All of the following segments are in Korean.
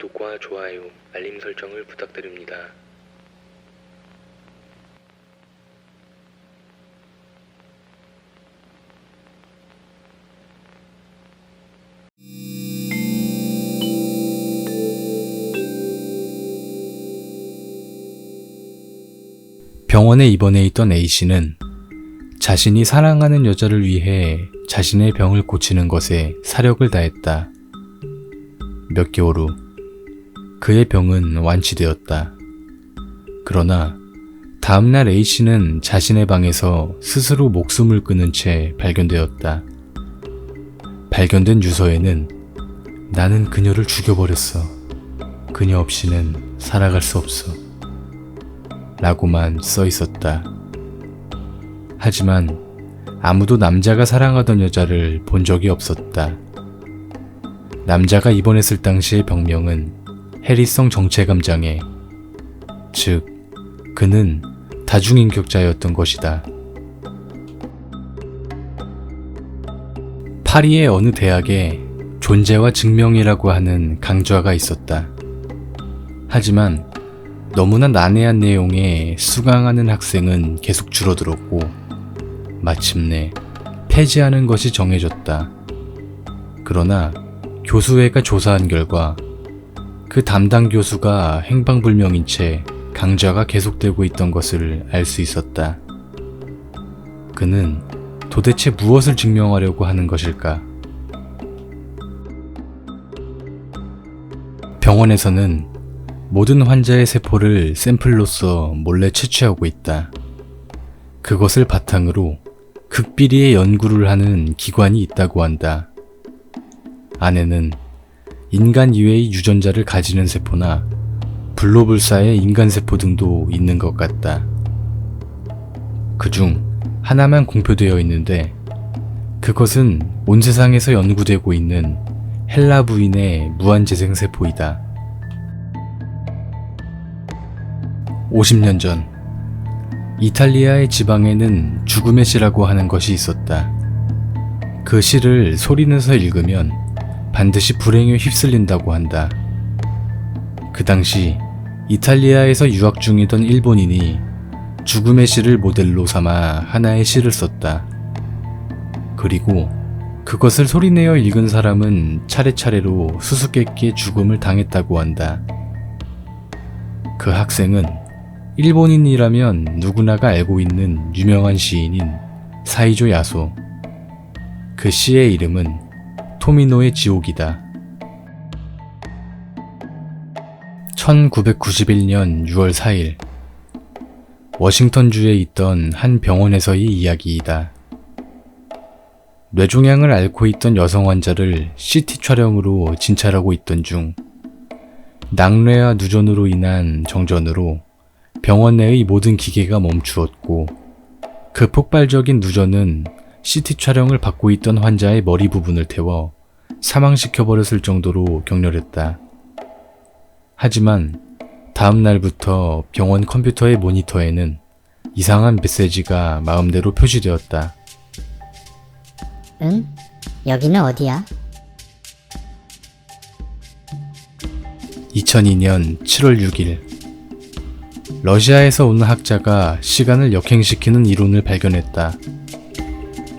구독과 좋아요, 알림 설정을 부탁드립니다. 병원에 입원해 있던 A씨는 자신이 사랑하는 여자를 위해 자신의 병을 고치는 것에 사력을 다했다. 몇 개월 후 그의 병은 완치되었다. 그러나 다음날 A씨는 자신의 방에서 스스로 목숨을 끊은 채 발견되었다. 발견된 유서에는 나는 그녀를 죽여버렸어. 그녀 없이는 살아갈 수 없어. 라고만 써 있었다. 하지만 아무도 남자가 사랑하던 여자를 본 적이 없었다. 남자가 입원했을 당시의 병명은 해리성 정체감 장애, 즉 그는 다중인격자였던 것이다. 파리의 어느 대학에 존재와 증명이라고 하는 강좌가 있었다. 하지만 너무나 난해한 내용에 수강하는 학생은 계속 줄어들었고 마침내 폐지하는 것이 정해졌다. 그러나 교수회가 조사한 결과 그 담당 교수가 행방불명인 채 강좌가 계속되고 있던 것을 알 수 있었다. 그는 도대체 무엇을 증명하려고 하는 것일까? 병원에서는 모든 환자의 세포를 샘플로서 몰래 채취하고 있다. 그것을 바탕으로 극비리의 연구를 하는 기관이 있다고 한다. 안에는 인간 이외의 유전자를 가지는 세포나 불로불사의 인간세포 등도 있는 것 같다. 그중 하나만 공표되어 있는데 그것은 온 세상에서 연구되고 있는 헬라 부인의 무한재생세포이다. 50년 전 이탈리아의 지방에는 죽음의 시라고 하는 것이 있었다. 그 시를 소리내서 읽으면 반드시 불행에 휩쓸린다고 한다. 그 당시 이탈리아에서 유학 중이던 일본인이 죽음의 시를 모델로 삼아 하나의 시를 썼다. 그리고 그것을 소리내어 읽은 사람은 차례차례로 수수께끼의 죽음을 당했다고 한다. 그 학생은 일본인이라면 누구나가 알고 있는 유명한 시인인 사이조 야소. 그 시의 이름은 토미노의 지옥이다. 1991년 6월 4일 워싱턴주에 있던 한 병원에서의 이야기이다. 뇌종양을 앓고 있던 여성 환자를 CT 촬영으로 진찰하고 있던 중 낙뢰와 누전으로 인한 정전으로 병원 내의 모든 기계가 멈추었고 그 폭발적인 누전은 CT 촬영을 받고 있던 환자의 머리 부분을 태워 사망시켜버렸을 정도로 격렬했다. 하지만 다음 날부터 병원 컴퓨터의 모니터에는 이상한 메시지가 마음대로 표시되었다. 응? 여기는 어디야? 2002년 7월 6일 러시아에서 온 학자가 시간을 역행시키는 이론을 발견했다.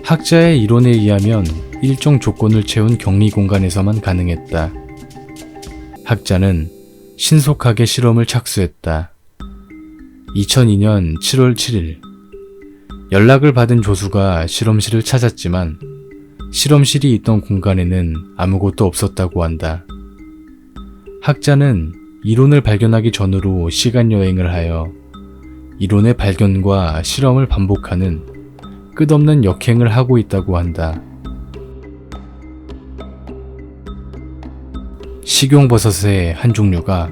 학자의 이론에 의하면 일정 조건을 채운 격리 공간에서만 가능했다. 학자는 신속하게 실험을 착수했다. 2002년 7월 7일 연락을 받은 조수가 실험실을 찾았지만 실험실이 있던 공간에는 아무것도 없었다고 한다. 학자는 이론을 발견하기 전으로 시간여행을 하여 이론의 발견과 실험을 반복하는 끝없는 역행을 하고 있다고 한다. 식용버섯의 한 종류가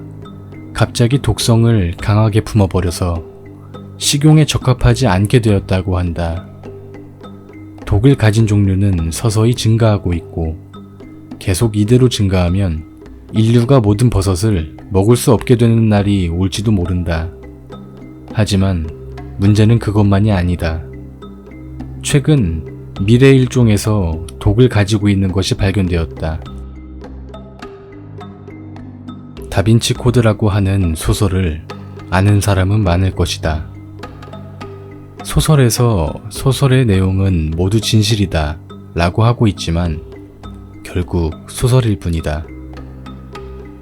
갑자기 독성을 강하게 품어버려서 식용에 적합하지 않게 되었다고 한다. 독을 가진 종류는 서서히 증가하고 있고 계속 이대로 증가하면 인류가 모든 버섯을 먹을 수 없게 되는 날이 올지도 모른다. 하지만 문제는 그것만이 아니다. 최근 미래 일종에서 독을 가지고 있는 것이 발견되었다. 다빈치 코드라고 하는 소설을 아는 사람은 많을 것이다. 소설에서 소설의 내용은 모두 진실이다 라고 하고 있지만 결국 소설일 뿐이다.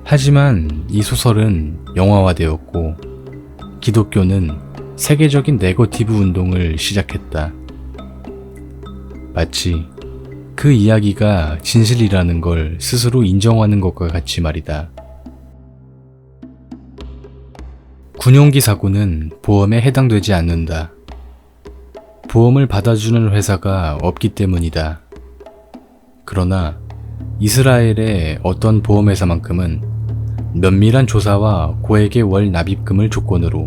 하지만 이 소설은 영화화되었고 기독교는 세계적인 네거티브 운동을 시작했다. 마치 그 이야기가 진실이라는 걸 스스로 인정하는 것과 같이 말이다. 군용기 사고는 보험에 해당되지 않는다. 보험을 받아주는 회사가 없기 때문이다. 그러나 이스라엘의 어떤 보험회사만큼은 면밀한 조사와 고액의 월 납입금을 조건으로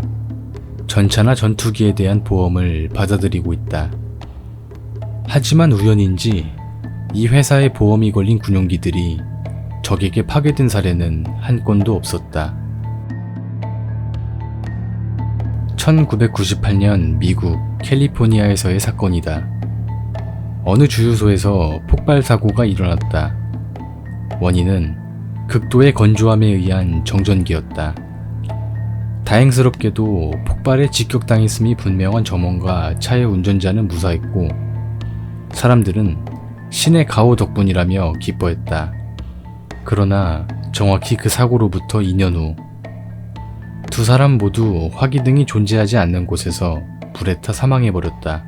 전차나 전투기에 대한 보험을 받아들이고 있다. 하지만 우연인지 이 회사의 보험이 걸린 군용기들이 적에게 파괴된 사례는 한 건도 없었다. 1998년 미국 캘리포니아에서의 사건이다. 어느 주유소에서 폭발 사고가 일어났다. 원인은 극도의 건조함에 의한 정전기였다. 다행스럽게도 폭발에 직격당했음이 분명한 점원과 차의 운전자는 무사했고 사람들은 신의 가호 덕분이라며 기뻐했다. 그러나 정확히 그 사고로부터 2년 후 두 사람 모두 화기등이 존재하지 않는 곳에서 불에 타 사망해버렸다.